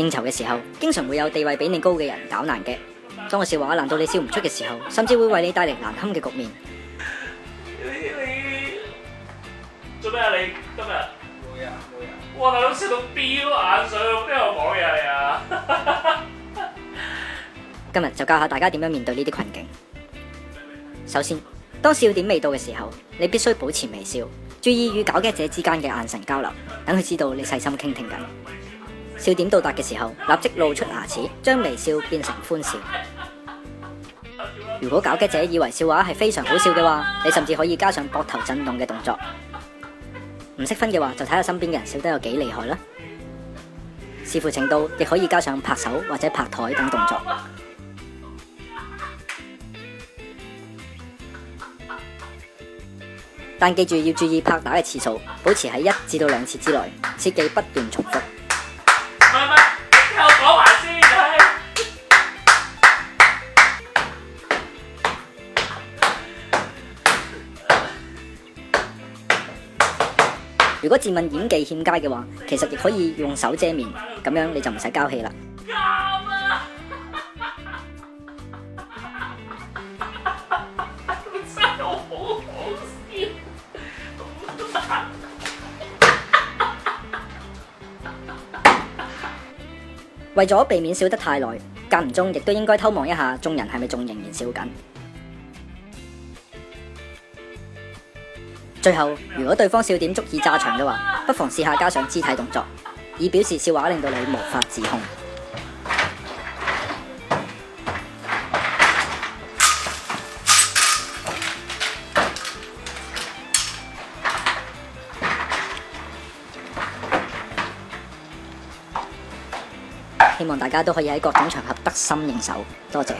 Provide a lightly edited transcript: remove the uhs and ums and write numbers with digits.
應酬嘅時候，經常會有地位比你高嘅人搞難嘅。當個笑話難到你笑唔出嘅時候，甚至會為你帶嚟難堪嘅局面。你做咩啊？你今日冇嘢。哇！大佬笑到飆眼水，邊有講嘢你啊？今日就教下大家點樣面對呢啲困境。首先，當笑點未到嘅時候，你必須保持微笑，注意與搞 gag 者之間嘅眼神交流，等佢知道你細心傾聽緊。笑點到達嘅時候，立即露出牙齒，將微笑變成歡笑。如果搞 gag 者以為笑話係非常好笑嘅話，你甚至可以加上膊頭震動嘅動作。唔識分嘅話，就睇下身邊嘅人笑得有幾厲害啦。視乎程度，亦可以加上拍手或者拍台等動作。但記住要注意拍打嘅次數，保持喺1至2次之內，切忌不斷重複。唔係，聽我講埋先。如果自問演技欠佳嘅話，其實亦可以用手遮面，咁樣你就唔使交氣啦。真係好好笑。為咗避免笑得太耐，間唔中亦都應該偷望一下眾人係咪仲仍然笑緊。最後，如果對方笑點足以炸場嘅話，不妨試下加上肢體動作，以表示笑話令到你無法自控。希望大家都可以喺各種場合得心應手。多謝。